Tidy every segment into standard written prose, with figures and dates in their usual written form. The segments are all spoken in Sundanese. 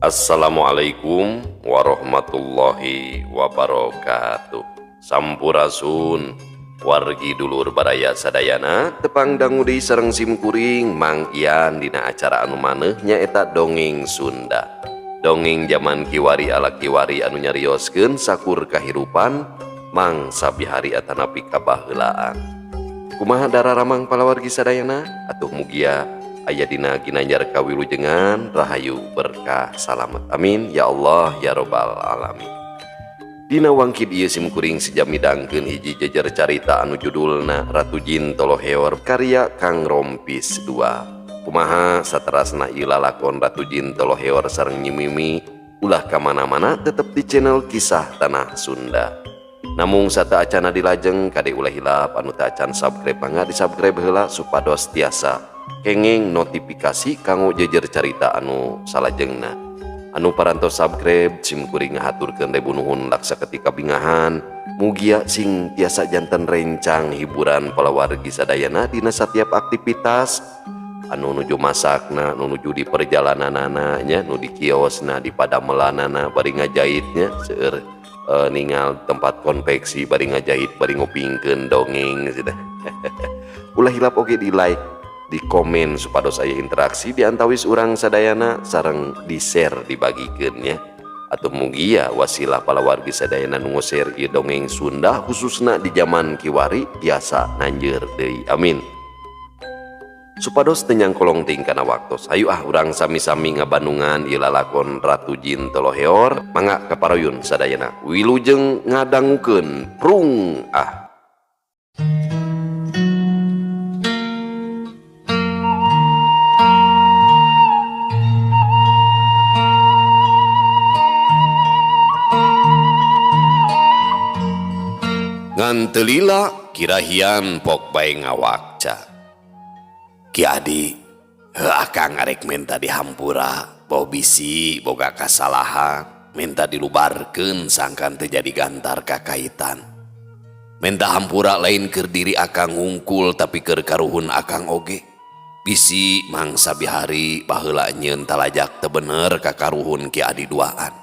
Assalamualaikum warahmatullahi wabarakatuh. Sampurasun wargi dulur baraya sadayana tepang dangudi sareng simkuring Mang Ian dina acara anu maneh nyaeta dongeng Sunda. Dongeng zaman kiwari ala kiwari anu nyarioskeun sakur kahirupan mangsa bihari atanapi kabaheulaan. Kumaha dararamang palawargi sadayana atuh mugia aya dina ginanjar kawilujengan rahayu berkah salamet amin ya Allah ya robbal alamin. Dina wangkid ieu simkuring sijam midangkeun hiji jejer carita anu judulna Ratu Jin Toloheor karya Kang Rompis II. Kumaha saterasna ieu lalakon Ratu Jin Toloheor sareng Nyimimi ulah ka mana-mana tetep di channel Kisah Tanah Sunda. Namung sata acana dilajeng kade ulah hilap anu teu acan subscribe mangga di subscribe heula supados tiasa kenging notifikasi kanggo jejer carita anu salajengna. Anu parantos subscribe simkuring ngahaturkeun debu nuhun laksa ketika bingahan mugia sing tiasa janten rencang hiburan palawargi sadayana dina satiap aktivitas anu nuju masakna, anu nuju di perjalananana nya, nu di kiosna, di padamelanana bari ngajahitnya seueur ningal tempat konveksi bari ngajahit bari ngopingkeun dongeng cenah. Ulah hilap oge di like di komen supados aya interaksi di antawis urang sadayana sareng di share dibagikeun nya atuh mugia wasilah palawargi sadayana nu share ieu dongeng Sunda khususna di zaman kiwari tiasa nanjeur deui amin. Supados teu nyangkolong ting kana waktos hayu urang sami-sami ngabandungan ieu lalakon Ratu Jin Toloheor mangga kaparoyun sadayana wilujeng ngadangukeun prung ngantelila kirahian pok bae ngawakca. Ki Adi, akang arek menta dihampura, bau bisi boga kasalahan, menta dilubarkeun sangkan teu jadi gantar kakaitan. Menta hampura lain keur diri akang ngungkul tapi keur karuhun akang oge. Bisi mangsa bihari baheula nyeun talajak teu bener ka karuhun Ki Adi duaan.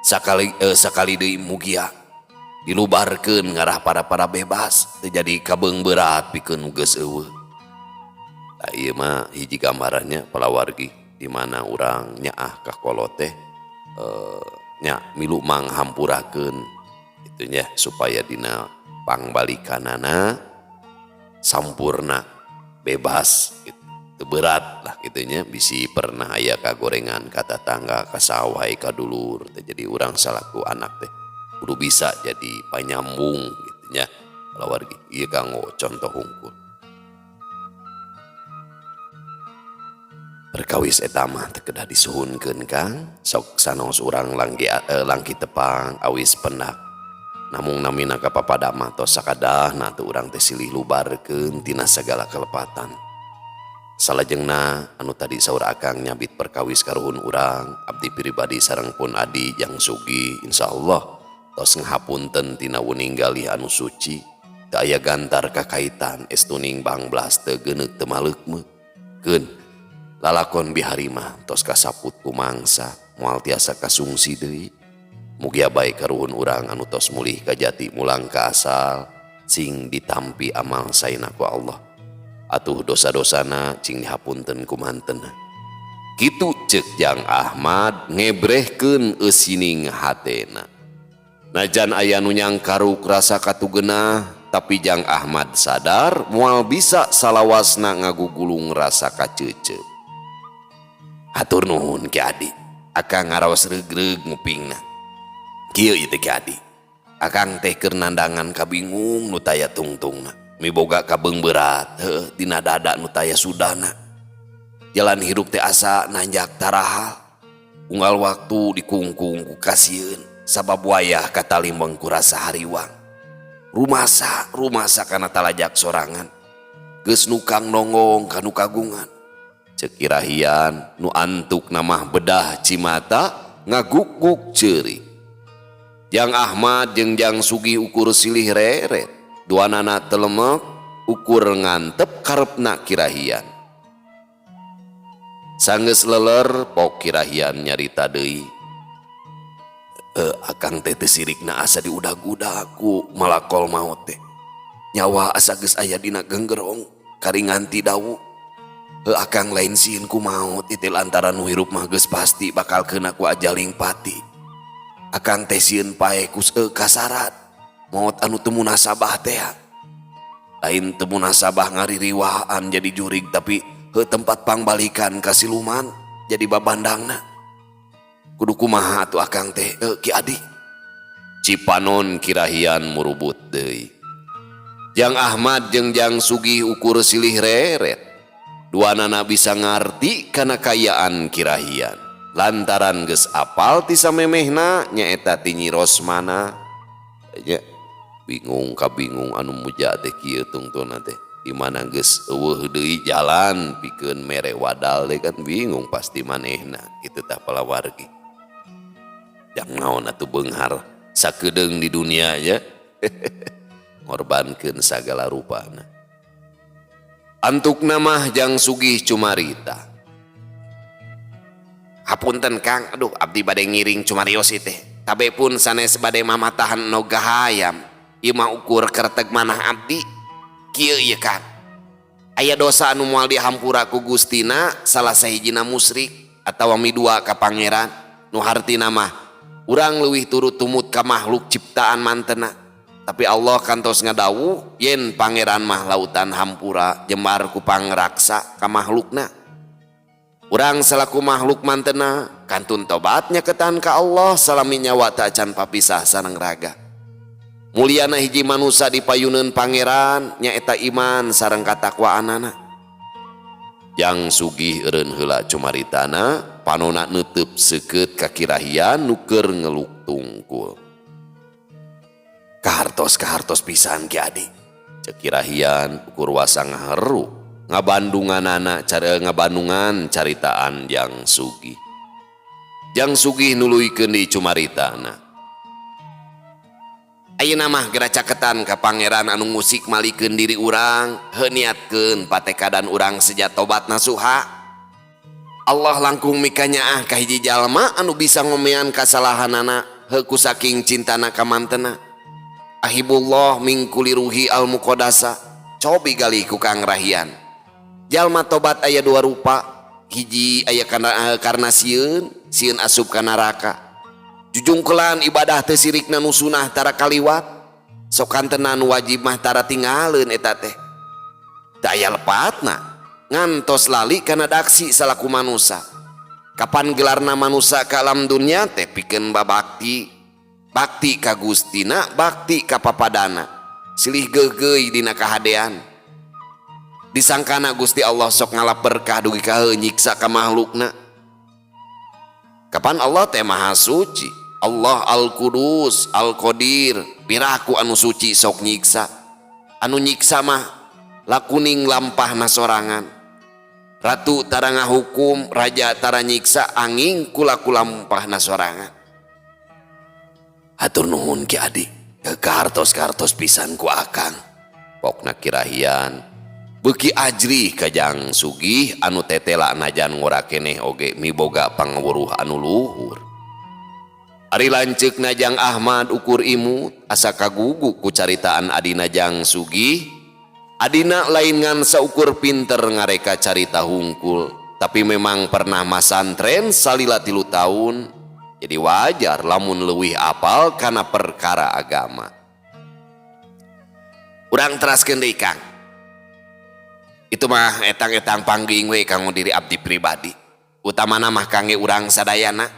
Sakali deui mugia dilubarkeun ngarah para bebas teu jadi kabeung berat pikeun nu geus eueuh. Ieu mah hiji gambarannya palawargi di mana urang nyaah ka kolot teh nya milu manghampurakeun kitu nya supaya dina pangbalikanana sampurna bebas gitu. Teu berat lah kitu nya bisi pernah aya kagorengan ka tetangga ka sawah ka dulur teh jadi urang salaku anak teh kudu bisa jadi panyambung gitu nya palawargi ieu kanggo contoh hungkul. Perkawis eta mah teu kedah disuhunkeun Kang sok sanos urang langki tepang awis pendak namung namina ka papada mah tos sakadahna teu urang teh silih lubarkeun tina sagala kelepatan. Salajengna anu tadi saur akang nyabit perkawis karuhun urang abdi pribadi sareng pun Adi Jang Sugi insyaallah tos ngahapunten tina weninggalih anu suci teu aya gantar kakaitan estuning bangblas teu geuneuk teu maleukmeun. Lalakon bihari mah tos kasaput ku mangsa moal tiasa kasungsi deui mugia bae karuhun urang anu tos mulih ka jati mulang ka asal sing ditampi amal saena ku Allah atuh dosa-dosana cing dihapunten ku mantenna kitu ceuk Jang Ahmad ngebrehkeun eusining hatena. Najan aya nu nyangkaruk rasa katugeunah tapi Jang Ahmad sadar moal bisa salawasna ngagugulung rasa kaceuceuk. Hatur nuhun Ki Adi, akang ngaraos regreg ngupingna. Kieu ieu teh Ki Adi, akang teh keur nandangan kabingung nu taya tungtungna, miboga kabeung berat heuh dina dada nu taya sudahna. Jalan hirup teh asa nanjak tarahal, unggal waktu dikungkung ku kasieun sabab wayah katalimbeng ku rasa hariwang. Rumasa kana talajak sorangan, geus nukang nongong kanu kagungan. Cekirahian nu antuk namah bedah cimata ngaguk-guk ceuri. Jang Ahmad jeung Jang Sugi ukur silih reret duanana telemek ukur ngantep karepna kirahian. Sanggeus leler pok Kirahian nyarita deui. Akang teh sirikna asa diudag-udag ku malakol maut teh. Nyawa asa geus aya dina genggerong karingan ti dawu. Akang lain sieun ku maut itu lantaran nu hirup mah geus pasti bakal keuna ku ajaling pati. Akang teh sieun pae ku kasarat maut anu teu munasabah teh. Lain teu munasabah ngaririwaan jadi jurig tapi tempat pangbalikan ka siluman jadi babandangna. Kudu kumaha atuh akang teh Ki Adi. Cipanon Kirahian murubut deui. Jang Ahmad jeung Jang Sugih ukur silih reret. Duanana bisa ngarti kana kayaan Kirahian. Lantaran geus apal ti samemehna nyaeta ti Nyi Rosmana. Nya bingung kabingung anu muja teh kieu tungtuna teh. Di mana geus eueuh deui jalan pikeun mere wadal teh kan bingung pasti manehna kitu tah palawargi. Yang naon atuh beunghar sakedeung di dunia nya. Ngorbankeun sagala rupana. Antukna mah Jang Sugih cumarita. Hapunten Kang, aduh abdi bade ngiring cumarios teh. Tabe pun sanes bade mamatahan noga hayam. Ieu mah ukur kerteg manah abdi. Kieu ieu Kang. Aya dosa anu moal dihampura ku Gustina salah sahijina musyrik atawa midua ka pangeran nu hartina mah urang leuwih turut tumut ka makhluk ciptaan mantena. Tapi Allah kantos ngadawu yen pangeran mah lautan hampura jembar ku pangraksa ka makhlukna. Urang salaku makhluk mantena kantun tobatnya ketan ka Allah salami nyawa teu acan papisah sareng raga. Muliana hiji manusia dipayuneun pangeran nyaeta iman sareng katakwaanana. Jang Sugih eureun heula cumaritana panonna neuteub seukeut ka Kirahian nu keur ngeluk tungkul. Kahartos pisan Ki Adi. Cek Kirahian ukur wasa ngaharu ngabandunganana cara ngabandungan caritaan Jang Sugih. Jang Sugih nuluykeun di cumaritana. Ayeuna mah geura caketan ka pangeran anu ngusik malikeun diri urang, heuh niatkeun patekadan urang seja tobat nasuha. Allah langkung mikanyaah ka hiji jalma anu bisa ngomean kasalahanana heuh ku saking cintana ka mantena. Ahibullah min kulli ruhi al muqaddasa. Cobi galih ku Kang Rahian. Jalma tobat aya dua rupa, hiji aya karena sieun asup ka neraka. Jujungkelan ibadah teh sirikna nu sunah tara kaliwat, sok kantenan wajib mah tara tinggalin eta teh. Teu aya lepatna, ngantos lali kana daksi salaku manusia. Kapan gelarna manusia ka alam dunya teh pikeun babakti, bakti ka Gustina, bakti ka papadana, silih geugeuy dina kahadean. Disangkana Gusti Allah sok ngalap berkah dugi ka heuh nyiksa ka makhlukna. Kapan Allah teh maha suci, Allah Al-Qudus, Al-Qadir, piraku anu suci sok nyiksa. Anu nyiksa mah lakuning lampahna sorangan. Ratu tara ngahukum, raja tara nyiksa angin kulaku lampahna sorangan. Hatur nuhun Ki Adi, kahartos pisan ku akang. Pokna Kirahian beuki ajrih ka Jang Sugih anu tetela najan ngora keneh oge miboga pangawuruh anu luhur. Ari lanceukna Jang Ahmad ukur imut asa kagugu ku caritaan adina Jang Sugih. Adina lain ngan saukur pinter ngareka carita hungkul, tapi memang pernah masantren salila 3 tahun. Jadi wajar lamun leuwih apal kana perkara agama. Urang teraskeun deui Kang. Itu mah etang-etang pangging we kanggo diri abdi pribadi. Utamana mah kangge urang sadayana.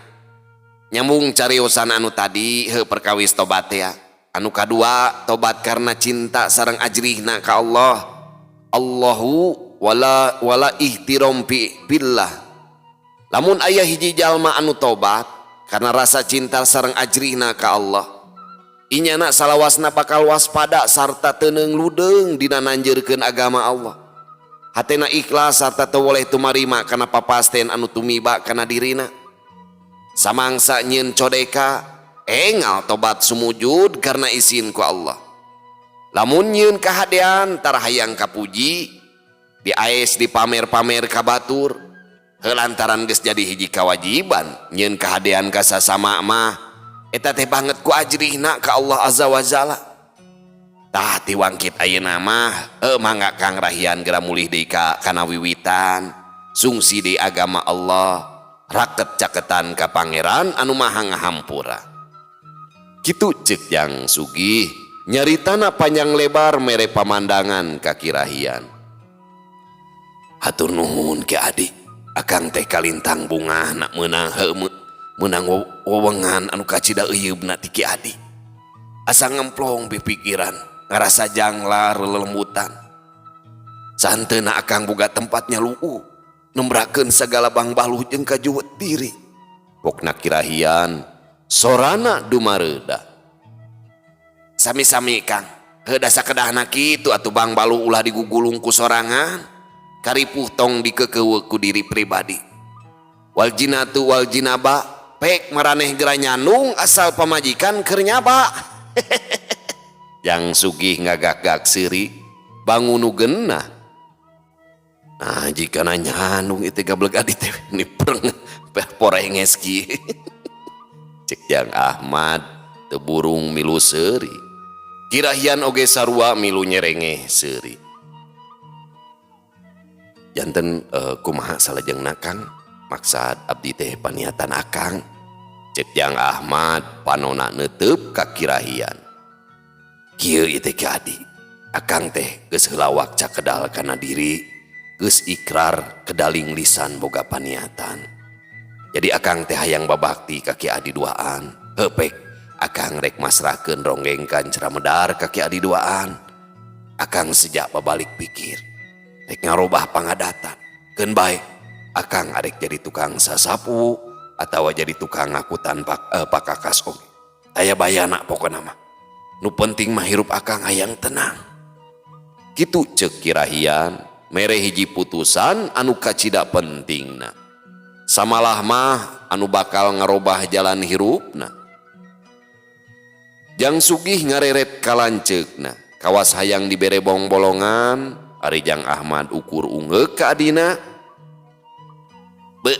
Nyambung cariosan anu tadi heuh perkawis tobat ya. Anu kadua tobat karena cinta sareng ajrihna ka Allah. Allahu wala ihtiram billah. Lamun aya hiji jalma anu tobat karena rasa cinta sareng ajrihna ka Allah, inyana salawasna bakal waspada sarta teuneng ludeung dina nanjeurkeun agama Allah. Hatena ikhlas sarta teu woleh tumarima kana papasten anu tumiba kana dirina. Samangsa nyieun codeka engal tobat sumujud karena izin ku Allah. Lamun nyieun kahadean tara hayang kapuji, diaes dipamer-pamer ka batur, lantaran geus jadi hiji kewajiban nyeun kahadean ka sasama mah eta teh banget ku ajrihna ka Allah azza wa jalla. Tah ti wangkit ayeuna mah mangga Kang Rahian geura mulih deui kana wiwitan sungsi deui agama Allah raket caketan ka pangeran anu maha ngahampura. Kitu ceuk Jang Sugih nyaritana panjang lebar mere pamandangan ka Ki Rahian. Hatur nuhun Ki Adi, akang teh kalintang bungahna meunang wewengan anu kacida eyeubna ti Ki Adi. Asa ngemplong pipikiran, ngarasa janglar lelembutan. Santeuna akang boga tempatnya lu'u, nembrakeun sagala bangbaluh jeung kajuwet diri. Pokna Ki Rahian, sorana dumareuda. Sami-sami Kang, heuda sakedahna kitu atuh bangbaluh ulah digugulung ku sorangan. Karipuh tong dikekeuweuk ku diri pribadi. Wal jinatu wal jinaba pek maraneh geura nyanung asal pamajikan keur nyaba. Jang Sugih ngagak-gak seuri bangunugeunna. Nah jika nyanung itu gablek adi teh nipreng porenges kieu. Cek Jang Ahmad teu burung milu seuri. Ki Rahian oge sarua milu nyerengeh seuri. Janten kumaha salajengna Kang maksad abdi teh paniatan akang. Cek Jang Ahmad panona neuteup ka Ki Rahian. Kieu ieu Ki Adi, akang teh geus heula wakca kedal kana diri, geus ikrar kedaling lisan boga paniatan. Jadi akang teh hayang babakti ka Ki Adi duaan. Hepek akang rek masrahkeun ronggeng Kancra Medar ka Ki Adi duaan. Akang sejak babalik pikir rek ngarobah pangadatan. Keun bae akang arek jadi tukang sasapu atawa jadi tukang ngakutan pakakas oge. Aya bayana pokona mah. Nu penting mah hirup akang hayang tenang. Kitu ceuk Ki Rahian mere hiji putusan anu kacida pentingna. Samalah mah anu bakal ngarobah jalan hirupna. Jang Sugih ngareret kalanceukna. Kawas hayang dibere bong bolongan. Ari Jang Ahmad ukur ungeuk ka adina. Be,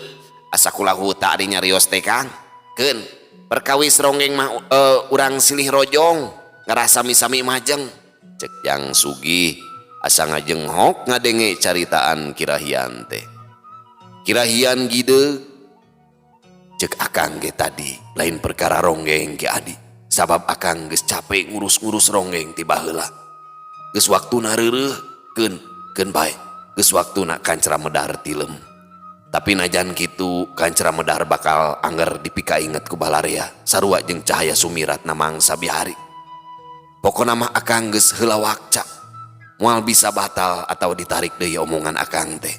asa kulahu tak ari nyarios teh Kang. Keun, perkawis ronggeng mah urang silih rojong, ngarasa sami-sami majeng. Cek Jang Sugih asa ngajenghok ngadenge caritaan Ki Rahian teh. Ki Rahian gideug. Cek akang ge tadi lain perkara ronggeng Ki Adi. Sabab akang geus capek ngurus-ngurus ronggeng ti baheula. Geus waktuna reureuh. Keun bae geus waktuna Kancra Medar tilem. Tapi najan kitu Kancra Medar bakal angger dipika inget ku balarea sarua jeung cahaya sumiratna mangsa bihari. Pokona mah akang geus heula wakca moal bisa batal atau ditarik deui omongan akang teh.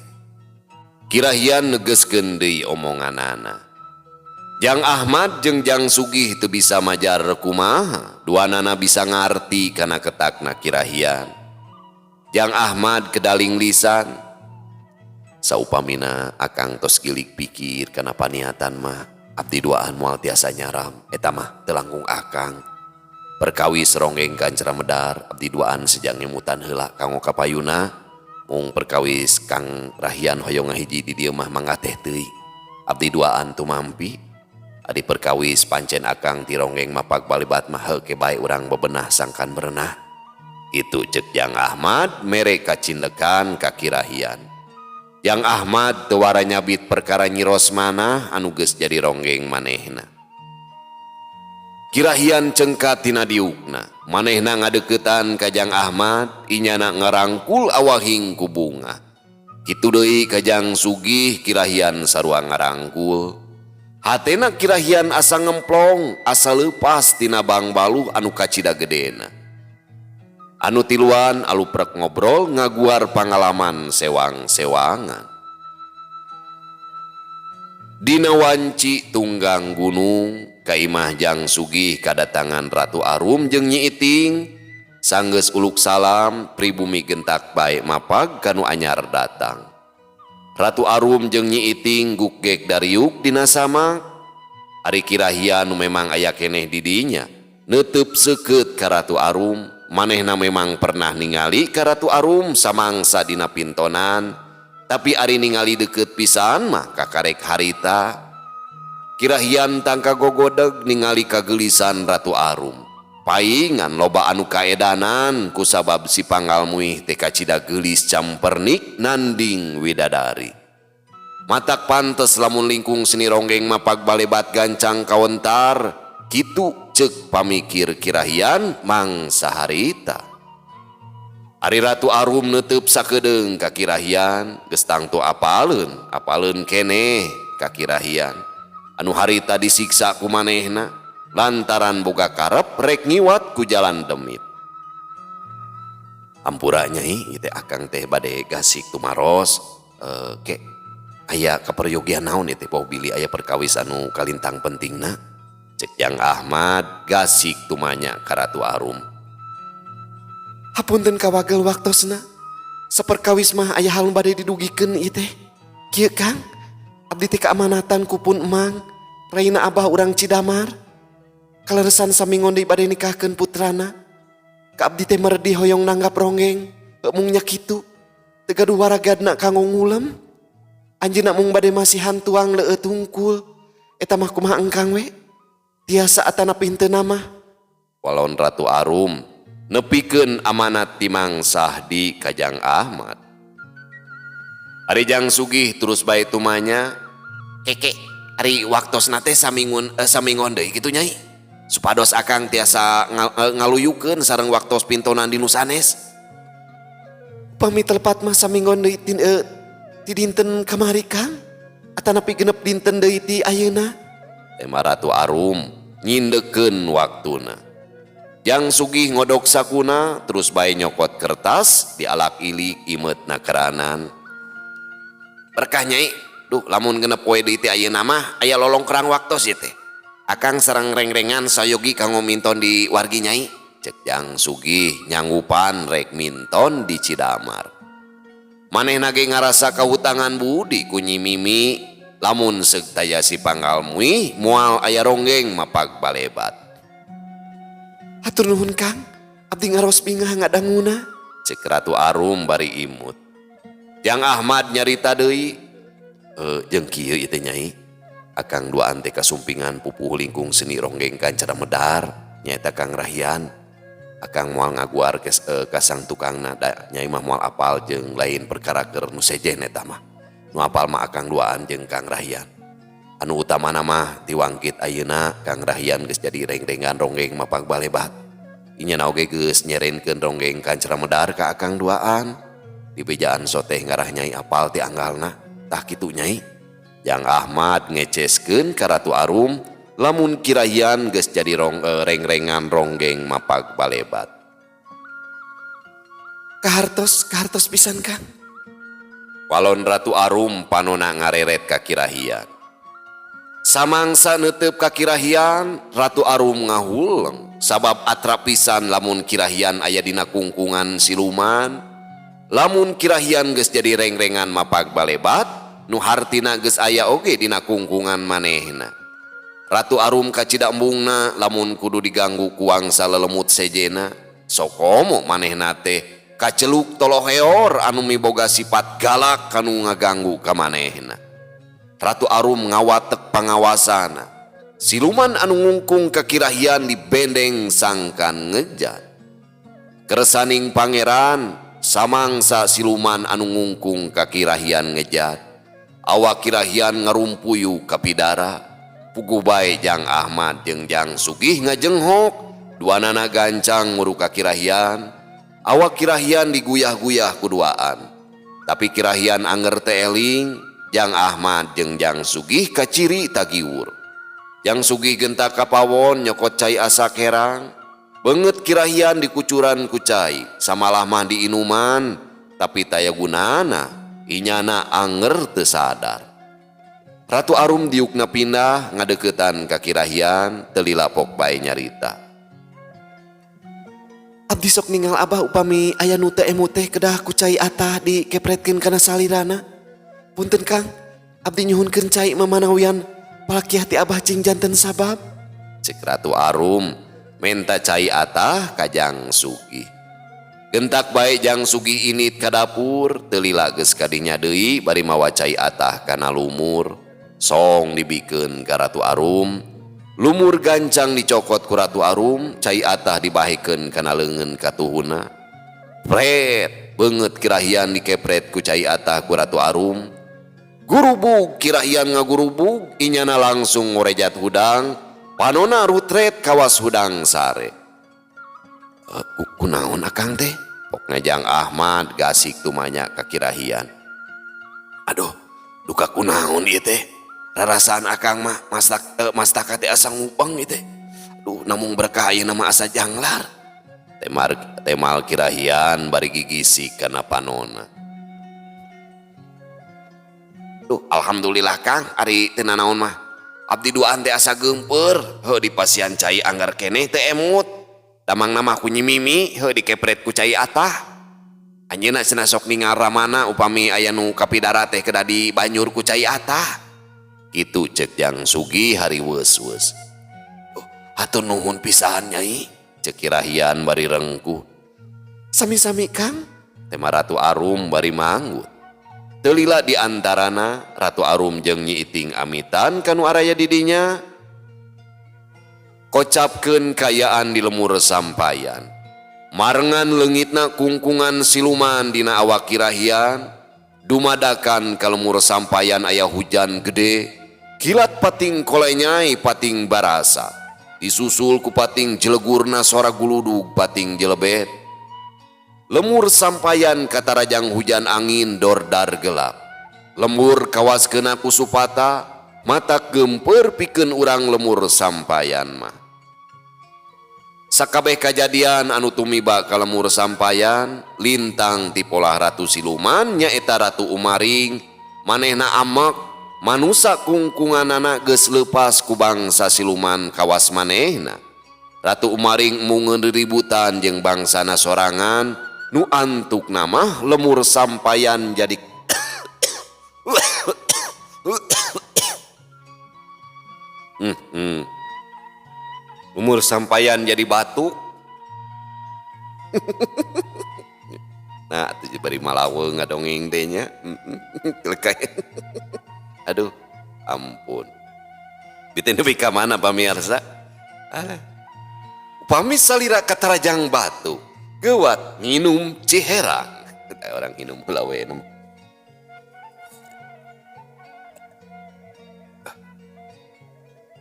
Ki Rahian negeskeun deui omonganana. Jang Ahmad jeung Jang Sugih teu bisa majar kumaha duanana bisa ngarti kana ketakna Ki Rahian. Jang Ahmad kedaling lisan. Saupamina akang tos gilik pikir kana paniatan mah abdi duaan moal tiasa nyaram eta mah teu langkung akang. Perkawis ronggeng Kancra Medar abdi duaan sejak ngemutan heula kanggo kapayuna. Mung perkawis Kang Rahian hoyong ngahiji di dieu mah mangga teh teuing. Abdi duaan tumampi. Adi perkawis pancen akang ti ronggeng mapag balibat mah heuke bae urang bebenah sangkan berenah. Itu cek Jang Ahmad mere kacindekan ka Ki Rahian. Jang Ahmad teu wara nyabit perkara nyiros manah anu geus jadi ronggeng manehna. Ki Rahian cengkat tina diukna, manehna ngadeuketan ka Jang Ahmad, inyana ngarangkul awahing ku bunga. Kitu deui ka Jang Sugih Ki Rahian sarua ngarangkul. Hatena Ki Rahian asa ngemplong, asa leupas tina bangbaluh anu kacida gedena. Anu tiluan aluprek ngobrol ngaguar pangalaman sewang-sewangan. Dina wanci tunggang gunung ka imah Jang Sugih kadatangan Ratu Arum jeung Nyi Iting. Sanggeus uluk salam pribumi gentak bae mapag kanu anyar datang. Ratu Arum jeung Nyi Iting gukgek dariuk dina samak. Ari Ki Rahian nu memang aya keneh di dinya neuteub seukeut ka Ratu Arum. Manehna memang pernah ningali ka Ratu Arum samangsa dina pintonan Tapi ari ningali deket pisan mah kakarek harita. Kirahian tangka gogodeg ningali kagelisan Ratu Arum. Paingan loba anu kaedanan kusabab si panggalmuih teh kacida gelis campernik nanding widadari. Matak pantes lamun lingkung seni ronggeng mapag balebat gancang kawentar, kitu cek pamikir Kirahian mangsa harita. Ari Ratu Arum neuteub sakedeung ka Kirahian, geus tangtu apaleun keneh ka Kirahian. Anu harita disiksa ku manehna lantaran boga karep rek ngiwat ku jalan demit. Ampura Nyai, ieu teh akang teh bade gasik tumaros. Ke aya kaperyogian naon ieu teh Pau Billy aya perkawis anu kalintang pentingna? Cek Jang Ahmad gasik tumanya ka Ratu Arum. Hapunten kawagel waktosna. Saperkawis mah aya hal bade didugikeun ieu teh. Kieu Kang, abdi teh kaamanatan ku pun emang, raina abah urang Cidamar. Kaleresan sami ngonde bade nikahkeun putrana. Ka abdi teh meredi hoyong nanggap ronggeng, mung nya kitu. Teu gaduh waragadna kanggo ngulem. Anjeunna mung bade masihan tuang leueut hungkul. Eta mah kumaha engkang we? Tiasa atana pinteuna mah. Walon Ratu Arum nepikeun amanat timangsah di Kajang Ahmad. Ari Jang Sugih terus bae tumanya, "Keke, ari waktosna teh samingon deui kitu Nyai. Supados akang tiasa ngaluyukeun sareng waktos pintonan di nu sanes." Upami telepat mah samingon deui ti dinten kamari Kang. Atanapi genep dinten deui ti ayeuna. Tema Ratu Arum nyindekeun waktuna. Jang Sugih ngodok sakuna terus bae nyokot kertas dialak ilik imeutna keranan. "Berkah Nyai, duh lamun genep poe deui teh ayeuna mah aya lolong kerang waktos ieu teh. Akang sareng reng-rengan sayogi kanggo minton di wargi Nyai," cek Jang Sugih nyanggupan rek minton di Cidamar. Manehna ge ngarasa kahutangan budi ku Nyi Mimi lamun seug taya si panggalmuih moal aya ronggeng mapag balebat. Hatur nuhun Kang, abdi ngaros bingah ngadanguna. Cek Ratu Arum bari imut. Jang Ahmad nyarita deui, "Jeung kieu ieu teh Nyai, akang duaan teh kasumpingan pupuh lingkung seni ronggeng Kancara Medar, nyaeta Kang Rahian. Akang moal ngaguar ka sang tukangna da Nyai mah moal apal jeung lain perkara keur nu sejen eta mah. Nu apal mah akang duaan jeung Kang Rahian. Anu utamana mah tiwangkit ayeuna Kang Rahian geus jadi reng-rengan ronggeng mapag balebat. Inyana oge geus nyerenkeun ronggeng Kancara Medar ka akang duaan. Di bejaan soteh ngarah Nyai apal ti anggalna. Tah kitu Nyai." Jang Ahmad ngeceskeun ka Ratu Arum lamun Kirahian geus jadi reng-rengan ronggeng mapag balebat. Kahartos pisan Kang. Walon Ratu Arum panona ngareret ka Kirahian. Samangsa neuteub ka Kirahian, Ratu Arum ngahuleng sabab atrap pisan lamun Kirahian aya dina kungkungan siluman. Lamun Kirahian geus jadi reng-rengan mapag balebat, nu hartina geus aya oge dina kungkungan manehna. Ratu Arum kacida embungna lamun kudu diganggu ku wangsa lelemut sejena, sok komo manehna teh kaceluk toloheor anu miboga sifat galak kanu ngaganggu ka manehna. Ratu Arum ngawatek pangawasana. Siluman anu ngungkung ka Kirahian dibendeng sangkan ngejat. Kersaning pangeran samangsa siluman anu ngungkung ka Kirahian ngejat. Awak Kirahian ngarumpuyu ka pidara. Puguh bae Jang Ahmad jeung Jang Sugih ngajenghok. Duanana gancang nguru ka Kirahian. Awak Kirahian diguyah-guyah kuduaan. Tapi Kirahian anger teh eling. Jang Ahmad jeung Jang Sugih kaciri tagiwur. Jang Sugih genta kapawon nyokot cai asak herang. Beungeut Kirahian dikucuran ku cai. Samalah mah di inuman. Tapi taya gunana. Inyana anger teu sadar. Ratu Arum diukna pindah ngadeuketan ka Kirahian. Teu lilapok bae nyarita. Abdi sok ningal abah upami aya nu teu emu teh kedah ku cai atah dikepretkeun kana salirana. Punten Kang, abdi nyuhunkeun cai mamanawian palakiah ti abah cing janten sabab. Cek Ratu Arum menta cai atah ka Jang Sugih. Gentak baik jang Sugi init ka dapur, telila geus kadinya deui bari mawa cai atah kana lumur. Song dibikeun ka Ratu Arum. Lumur gancang dicokot ku Ratu Arum, cai atah dibahikeun kana leungeun katuhuna. Pret, beungeut kirahian dikepret ku cai atah ku Ratu Arum. Gurubug kirahian ngagurubug, inyana langsung ngorejat hudang, panona rutret kawas hudang sare. Kunaon akang teh? Pok ngajang Ahmad gasik tumanya ka kirahian. Aduh, duka kunaon ieu teh? Rarasaan akang mah mastaka teh asa ngupeng ieu teh. Aduh, namung berkah ieu nama asa janglar. Temal kirahian bari gigisik kana panona. Duh, alhamdulillah Kang, ari teu nanaon mah. Abdi duaan teh asa geumpeur, heuh dipasian cai anggar keneh teh emut. Damang nama ku Nyimimi, heuh dikepret ku cai atah. Anjeunna cenah sok ningal ramana upami aya nu kapidara teh kedah di banyur ku cai atah. Kitu cek Jang Sugi hari weus-weus. Hatur nuhun pisan Nyai, cek kirahian bari rengkuh. Sami-sami Kang. Tema Ratu Arum bari manggut. Telila di antarana Ratu Arum jeung Nyi Iting amitan kanu araya didinya. Kocapkeun kayaan di lemur sampayan. Marengan leungitna kungkungan siluman dina awak kirahian. Dumadakan ka lemur sampayan aya hujan gede. Kilat pating kolenyai pating barasa. Disusul ku pating jelegurna sora guludug pating jelebet. Lemur sampayan kata rajang hujan angin dordar gelap. Lemur kawaskeun ku supata, mata gempeur pikeun urang lemur sampayan mah. Sakabeh kajadian anu tumiba ka lemur sampayan, lintang ti polah Ratu Siluman nyaeta Ratu Umaring, manehna amek, manusa kungkunganana geus leupas ku bangsa siluman kawas manehna. Ratu Umaring mungeun riributan jeung bangsana sorangan, nu antuk nama lemur sampayan jadi umur sampayan jadi batu. Nah, itu bari malawe ngadongeng teh nya. Aduh, ampun. Biteu nepi ka mana pamirsa? Alah. Upami salira katarajang batu, geuwat nginum ciherang. Orang minum heula we.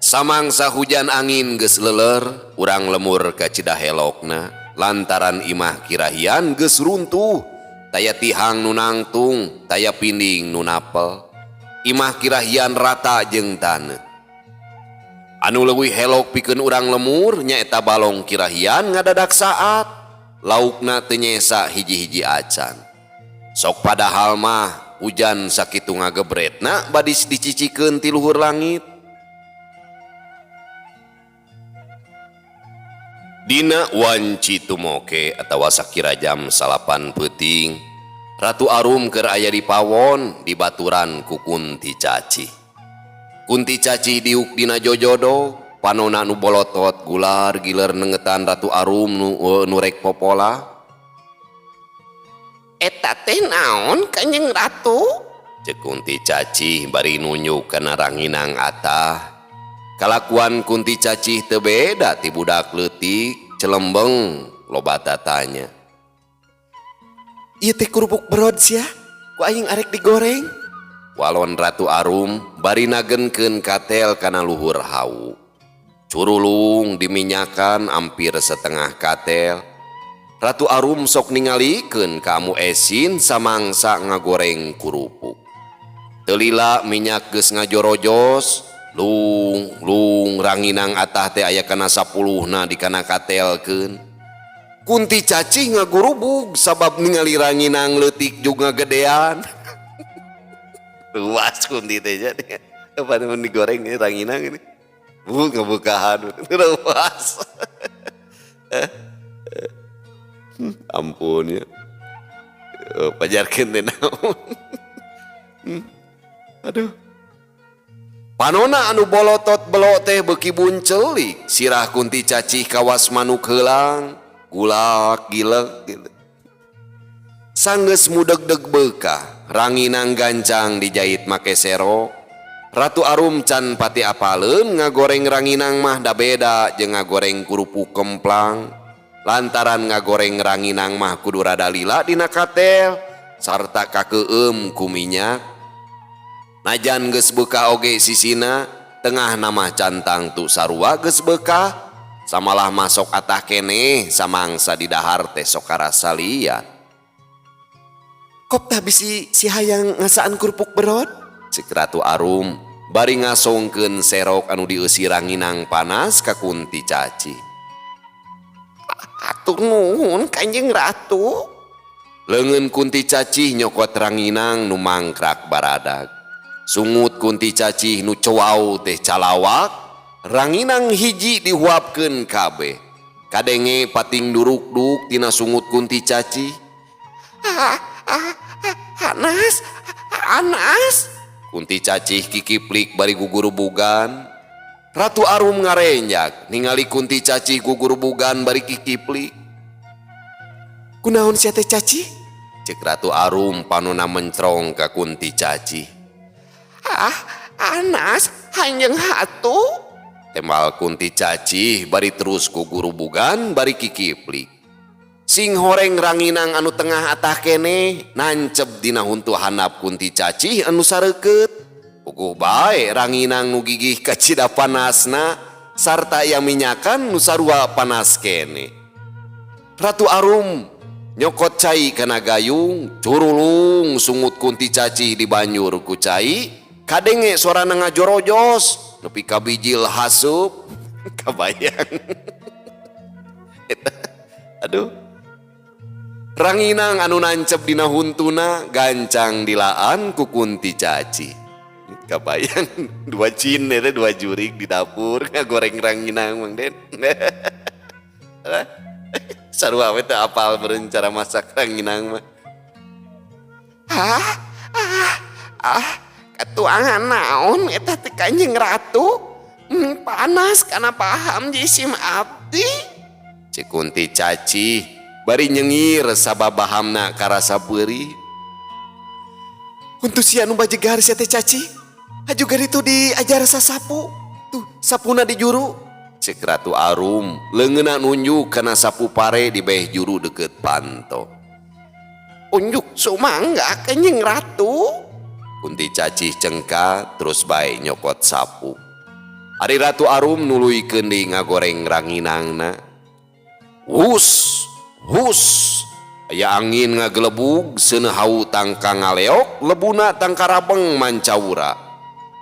Samangsa hujan angin geus leuler, urang lemur ka Cidahelokna, lantaran imah kirahian geus runtuh, taya tihang nu nangtung, taya pinding nu napel. Imah kirahian rata jeung taneuh. Anu leuwih helok pikeun urang lemur nyaeta balong kirahian ngadadak saat, laukna teu nyesa hiji-hiji acan. Sok padahal mah hujan sakitu ngagebretna badi dicicikeun ti luhur langit. Dina wanci tumoke atawa sakira jam 8 peuting, Ratu Arum keur aya di pawon di baturan ku Kunti Caci. Kunti Caci diuk dina jojodo, panona nu bolotot gular giler nengetan Ratu Arum nu rek popola. Eta teh naon Kanjeng Ratu? Cek Kunti Caci bari nunjuk kana ranginang atah. Kalakuan Kunti Caci teu beda ti budak leutik celembeng loba tatanya. Ieu teh kerupuk berod sia, ku aing arek digoreng. Walon Ratu Arum bari nagenkeun katel kana luhur hawu. Curulung diminyakan hampir setengah katel. Ratu Arum sok ningalikeun ka Amu Esin samangsa ngagoreng kerupuk. Telila minyak geus ngajorojos. Lung ranginang atah teh aya kana 10na di kana katelkeun. Kunti Caci ngagurubug sabab ningali ranginang leutik juga gedean. Luas Kunti teh jadi. Apa nu digoreng ini ranginang ini? Ngebukahan luas. Ampun ya. Pajarkeun teh naon. Aduh. Panona anu bolotot belok teh beuki buncelik, sirah Kunti Caci kawas manuk heulang, gulak gileg gitu. Sanggeus mudeg-deg beuka, ranginang gancang dijahit make serok. Ratu Arum can pati apaleun ngagoreng ranginang mah da beda jeung ngagoreng kerupuk kemplang. Lantaran ngagoreng ranginang mah kudu rada lila dina katel sarta kakeueum ku minyak. Najan geus beuka oge sisina, tengah nama cantang tu sarua geus beuka, samalah masok atah keneh samangsa di dahar teh sok karasa liat. Kop tah bisi si hayang ngasaan kerupuk berod? Cek Ratu Arum bari ngasongkeun serok anu dieusi ranginang panas ka Kunti Caci. Atur nuhun Kanjeng Ratu. Leungeun Kunti Caci nyokot ranginang nu mangkrak baradag. Sungut Kunti Caci nu cowau teh calawak, ranginang hiji dihuapkeun kabeh. Kadenge pating duruk-duk tina sungut Kunti Caci. Anas. Kunti Cacih kikiplik bari gugurubugan. Ratu Arum ngarenjak ningali Kunti Cacih gugurubugan bari kikiplik. Kunaon sia teh Caci? Cek Ratu Arum panona mencrong ka Kunti Cacih. Anas, Kanjeng Hatu. Tembal Kunti Cacih bari terus gugurubugan bari kikiplik. Sing horeng ranginang anu tengah atah kene nancep dina huntu handap Kunti Cacih anu sareukeut. Puguh bae ranginang nu gigih ka cida panasna sarta yang minyakan nu sarua panas kene. Ratu Arum nyokot cai kana gayung, curulung sungut Kunti Cacih di banyur ku cai, kadenge suarana ngajorojos nepi ka bijil hasup. Kabayang. Aduh. Ranginang anu nancep dina huntuna gancang dilaan ku Kunti Caci. Kabayang dua cin eta dua jurig di dapur ngagoreng ranginang Mang Den. Sarua we teu apal beureun cara masak ranginang mah. Katuangan naon eta teh Kanjeng Ratu? Panas kana paham jisim abdi. Cek Kunti Caci bari nyengir sababahamna karasa beuri. Untuk si anu bajegar sia teh Caci, ajugar itu diajar sasapu. Tuh, sapuna di juru. Cek Ratu Arum leungeunna nunjuk kana sapu pare di beh juru deukeut panto. Unjuk sumangga Kanjeng Ratu. Kunti Caci cengka terus bae nyokot sapu. Ari Ratu Arum nuluykeun deui ngagoreng ranginangna. Hus, aya angin ngagelebug seuneu hau tangka ngaleok lebuna tangka rabeng mancaura.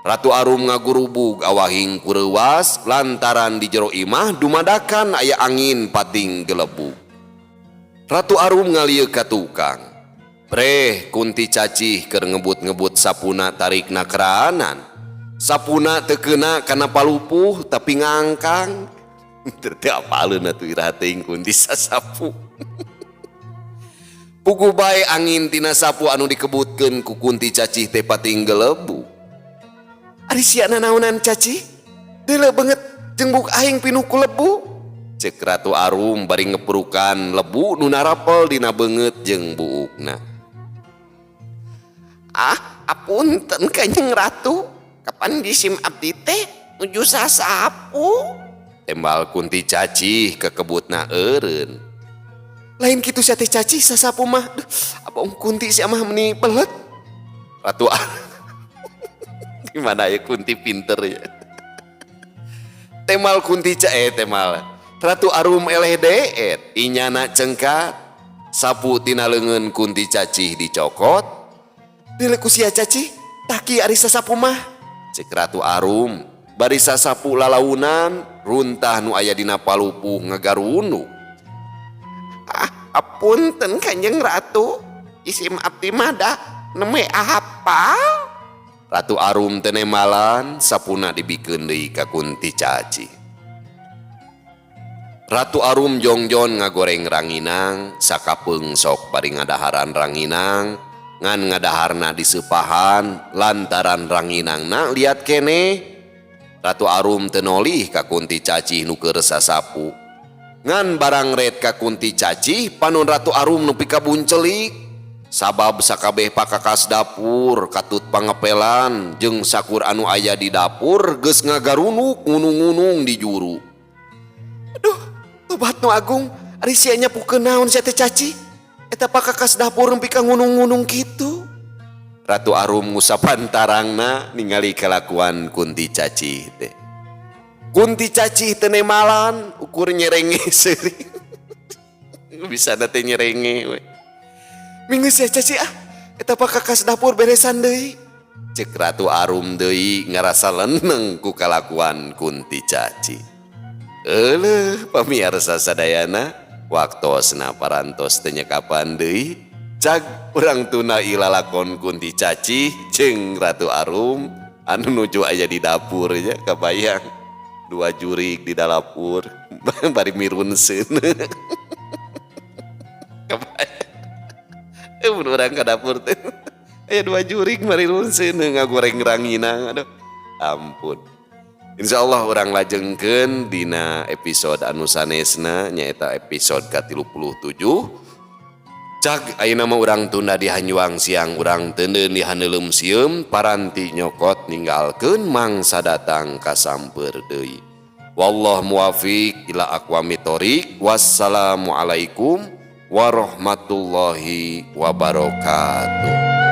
Ratu Arum ngagurubug awahing kureuwas lantaran di jero imah dumadakan aya angin pating gelebug. Ratu Arum ngalieu ka tukang. Breh Kunti Cacih keur ngebut-ngebut sapuna tarikna keraanan. Sapuna teu keuna kana palupuh tapi ngangkang. Teu apaleun atuh iraha teuing Kunti sasapu. Puguh bae angin tina sapu anu dikebutkeun ku Kunti Cacih teh pating gelebu. Ari siana naonan Caci? Deuleu beungeut jeung buk aing pinuh ku lebu. Cek Ratu Arum bari ngeprukan lebu nu narapel dina beungeut jeung buukna. Apunten Kanjeng Ratu. Kapan jisim abdi teh nuju sasapu? Tembal Kunti Cacih ke kebutna eureun. Lain kitu sia teh Caci sasapu mah. Duh, abang Kunti sia mah meni belet. Ratu gimana ya Kunti pinter ya. Temal Kunti temal Ratu Arum eleh deet inyana cengkat sapu tina leungeun Kunti Cacih dicokot. Deuleu ku sia Caci, taki ari sasapu mah. Cek Ratu Arum bari sasapu lalaunan runtah nu aya dina palupuh ngagarunuk. Apunten Kanjeng Ratu, isim abdi mah da neme apal. Ratu Arum teu nemalan sapuna dibikeun deui ka Kunti Caci. Ratu Arum jongjon ngagoreng ranginang, sakapeung sok bari ngadaharan ranginang, ngan ngadaharna diseupahan lantaran ranginangna liat kene. Ratu Arum teu nolih ka Kunti Caci nu keur sasapu. Ngan barang red ka Kunti Caci panon Ratu Arum nepi ka buncelik. sabab sakabeh pakakas dapur katut pangepelan jeung sakur anu aya di dapur geus ngagarunuk ngunung-ngunung di juru. Aduh, tobat nu agung, ari sia nyapukeun naon sia teh Caci? Eta pakakas dapur nempi ka ngunung-ngunung kitu. Ratu Arum ngusapan tarangna ningali kelakuan Kunti Caci teh. Kunti Caci teu nemalan ukur nyerenge seuring. Bisa teh nyerenge we. Minggeus ya Caci ah, eta pakakas dapur beresan deui. Cek Ratu Arum deui ngarasa leneng ku kalakuan Kunti Caci. Euleuh pamirsa sadayana, waktosna parantos teu nyekapan deui. Cag urang tuna ilalakon Kunti Caci jeung Ratu Arum anu nuju aya di dapur nya kabayang. 2 jurig di dapur bari mirunseun. Kabayang. Urang ka dapur teh. Aya 2 jurig mari runseun ngagoreng rangina. Aduh, ampun. Insyaallah urang lajengkeun dina episode anu sanesna nyaeta episode ka-37. Cag ayeuna mah urang tunda di Hanyuang siang urang teuneun di Haneuleum sieum paranti nyokot ninggalkeun mangsa datang kasamper deui. Wallahu muwafiq ila aqwamit thoriq. Wassalamualaikum warahmatullahi wabarakatuh.